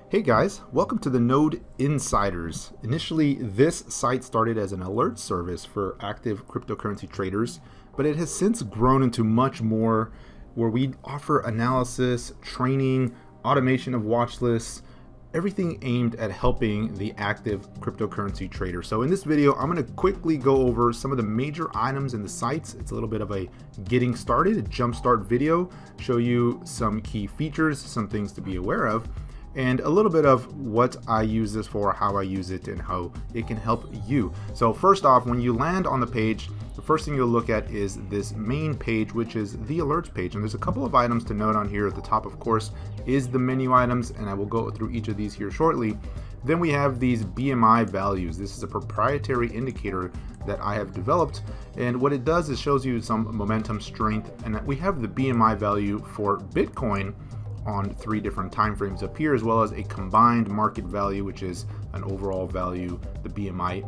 Hey guys, welcome to the Node Insiders. Initially, this site started as an alert service for active cryptocurrency traders, but it has since grown into much more where we offer analysis, training, automation of watch lists, everything aimed at helping the active cryptocurrency trader. So in this video, I'm going to quickly go over some of the major items in the sites. It's a little bit of a getting started, a jumpstart video, show you some key features, some things to be aware of, and a little bit of what I use this for, how I use it, and how it can help you. So first off, when you land on the page, the first thing you'll look at is this main page, which is the alerts page. And there's a couple of items to note on here. At the top, of course, is the menu items, and I will go through each of these here shortly. Then we have these BMI values. This is a proprietary indicator that I have developed, and what it does is shows you some momentum strength, and we have the BMI value for Bitcoin on 3 different time frames up here, as well as a combined market value, which is an overall value, the BMI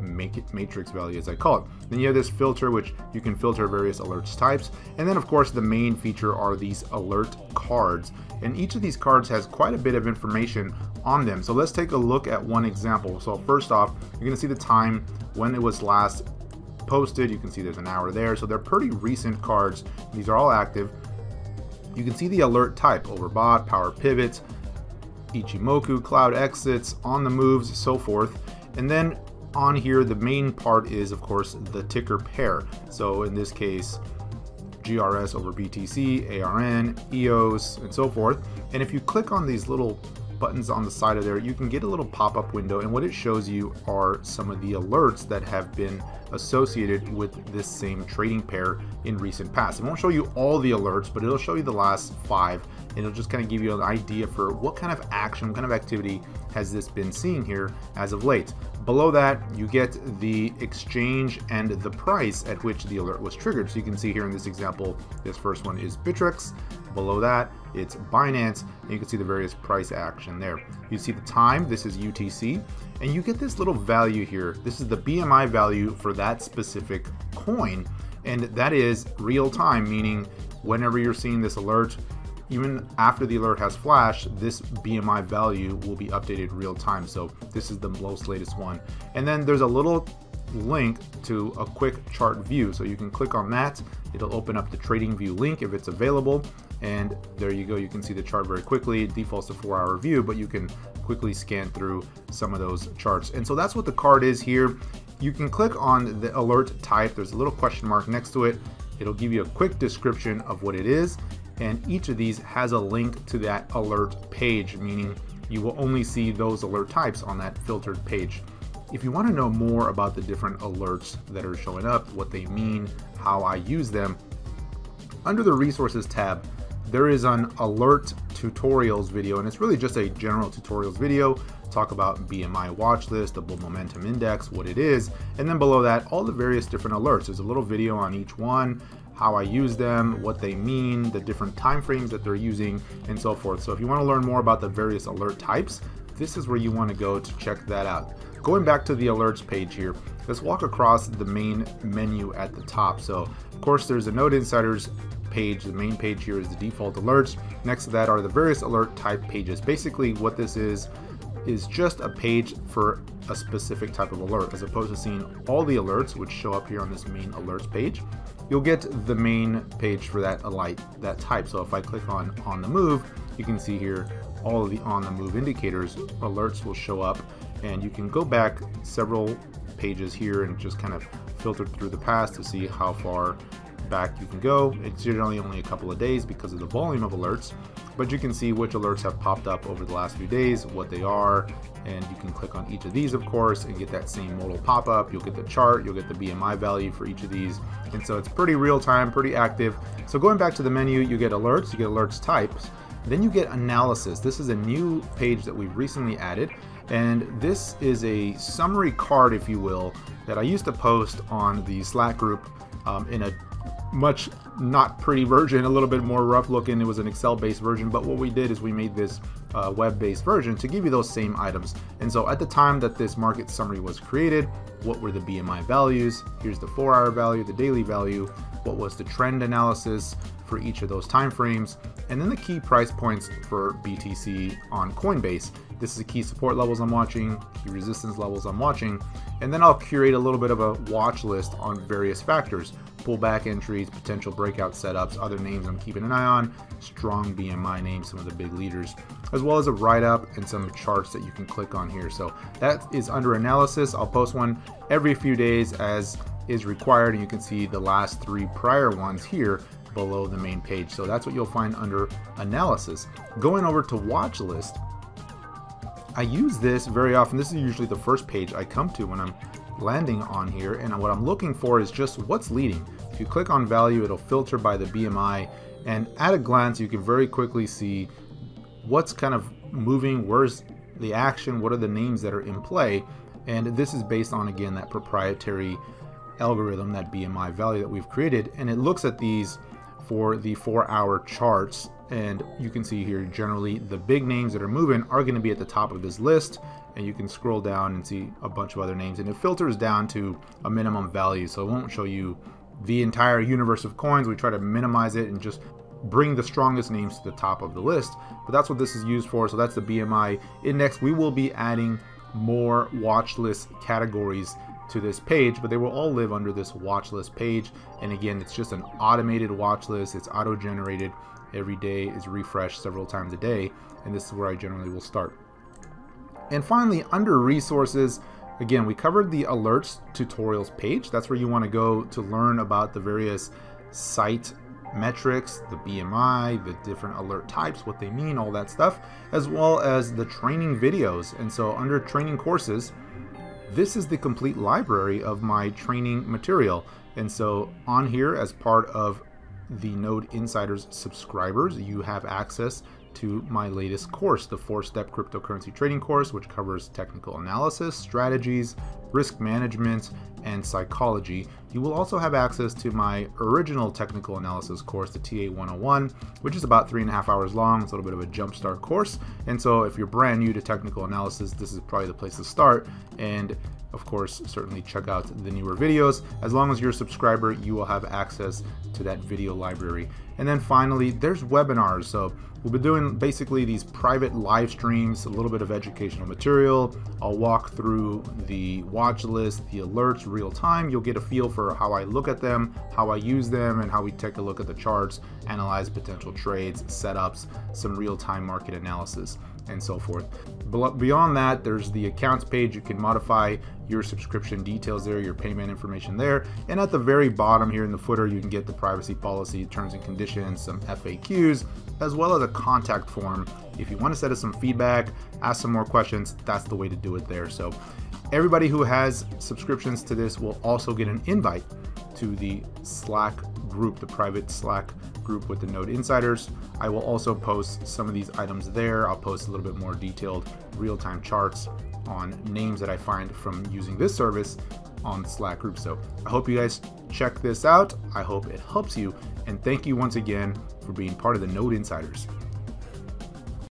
matrix value as I call it. Then you have this filter, which you can filter various alerts types, and then of course the main feature are these alert cards, and each of these cards has quite a bit of information on them. So let's take a look at one example. So first off, you're going to see the time when it was last posted. You can see there's an hour there, so they're pretty recent cards. These are all active. You can see the alert type: overbought, power pivots, Ichimoku, cloud exits, on the moves, so forth. And then on here, the main part is of course the ticker pair. So in this case, GRS over BTC, ARN, EOS, and so forth. And if you click on these little buttons on the side of there, you can get a little pop-up window, and what it shows you are some of the alerts that have been associated with this same trading pair in recent past. It won't show you all the alerts, but it'll show you the last 5, and it'll just kind of give you an idea for what kind of action, what kind of activity has this been seeing here as of late. Below that, you get the exchange and the price at which the alert was triggered. So you can see here in this example, this first one is Bittrex. Below that, it's Binance, and you can see the various price action there. You see the time, this is UTC, and you get this little value here. This is the BMI value for that specific coin, and that is real time, meaning whenever you're seeing this alert, even after the alert has flashed, this BMI value will be updated real time. So this is the most latest one. And then there's a little link to a quick chart view. So you can click on that. It'll open up the trading view link if it's available. And there you go. You can see the chart very quickly. It defaults to 4-hour view, but you can quickly scan through some of those charts. And so that's what the card is here. You can click on the alert type. There's a little question mark next to it. It'll give you a quick description of what it is. And each of these has a link to that alert page, meaning you will only see those alert types on that filtered page. If you want to know more about the different alerts that are showing up, what they mean, how I use them, under the resources tab, there is an alert tutorials video, and it's really just a general tutorials video. Talk about BMI watch list, the bull momentum index, what it is, and then below that, all the various different alerts. There's a little video on each one, how I use them, what they mean, the different time frames that they're using, and so forth. So if you want to learn more about the various alert types, this is where you want to go to check that out. Going back to the alerts page here, let's walk across the main menu at the top. So of course there's a Node Insiders page. The main page here is the default alerts. Next to that are the various alert type pages. Basically what this is just a page for a specific type of alert, as opposed to seeing all the alerts which show up here on this main alerts page. You'll get the main page for that type. So if I click on the move, you can see here all of the on the move indicators, alerts will show up, and you can go back several pages here and just kind of filter through the past to see how far back you can go. It's generally only a couple of days because of the volume of alerts, but you can see which alerts have popped up over the last few days, what they are, and you can click on each of these of course and get that same modal pop-up. You'll get the chart, you'll get the BMI value for each of these, and so it's pretty real time, pretty active. So going back to the menu, you get alerts, you get alerts types, then you get analysis. This is a new page that we've recently added, and this is a summary card, if you will, that I used to post on the Slack group in a much not pretty version, a little bit more rough looking. It was an Excel based version, but what we did is we made this web-based version to give you those same items. And so at the time that this market summary was created, what were the BMI values? Here's the 4-hour value, the daily value, what was the trend analysis for each of those time frames, and then the key price points for BTC on Coinbase. This is the key support levels I'm watching, key resistance levels I'm watching, and then I'll curate a little bit of a watch list on various factors: pullback entries, potential breakout setups, other names I'm keeping an eye on, strong BMI names, some of the big leaders, as well as a write-up and some charts that you can click on here. So that is under analysis. I'll post one every few days as is required, and you can see the last 3 prior ones here below the main page. So that's what you'll find under analysis. Going over to watch list, I use this very often. This is usually the first page I come to when I'm landing on here, and what I'm looking for is just what's leading. If you click on value, it'll filter by the BMI, and at a glance you can very quickly see what's kind of moving, where's the action, what are the names that are in play. And this is based on, again, that proprietary algorithm, that BMI value that we've created, and it looks at these for the 4-hour charts. And you can see here, generally the big names that are moving are going to be at the top of this list, and you can scroll down and see a bunch of other names, and it filters down to a minimum value, so it won't show you the entire universe of coins. We try to minimize it and just bring the strongest names to the top of the list, but that's what this is used for. So that's the BMI index. We will be adding more watch list categories to this page, but they will all live under this watch list page. And again, it's just an automated watch list. It's auto generated every day, is refreshed several times a day, and this is where I generally will start. And finally, under resources, again, we covered the alerts tutorials page. That's where you want to go to learn about the various site metrics, the BMI, the different alert types, what they mean, all that stuff, as well as the training videos. And so under training courses, this is the complete library of my training material. And so on here, as part of the Node Insiders subscribers, you have access to my latest course, the 4-step cryptocurrency trading course, which covers technical analysis, strategies, risk management, and psychology. You will also have access to my original technical analysis course, the TA 101, which is about 3.5 hours long. It's a little bit of a jumpstart course. And so if you're brand new to technical analysis, this is probably the place to start. And of course, certainly check out the newer videos. As long as you're a subscriber, you will have access to that video library. And then finally, there's webinars. So we'll be doing basically these private live streams, a little bit of educational material. I'll walk through the watch list, the alerts real time. You'll get a feel for how I look at them, how I use them, and how we take a look at the charts, analyze potential trades, setups, some real-time market analysis, and so forth. Beyond that, there's the accounts page. You can modify your subscription details there, your payment information there. And at the very bottom here in the footer, you can get the privacy policy, terms and conditions, some FAQs, as well as a contact form. If you want to set us some feedback, ask some more questions, that's the way to do it there. So everybody who has subscriptions to this will also get an invite to the Slack group, the private Slack group with the Node Insiders. I will also post some of these items there. I'll post a little bit more detailed real-time charts on names that I find from using this service on the Slack group. So I hope you guys check this out. I hope it helps you. And thank you once again for being part of the Node Insiders.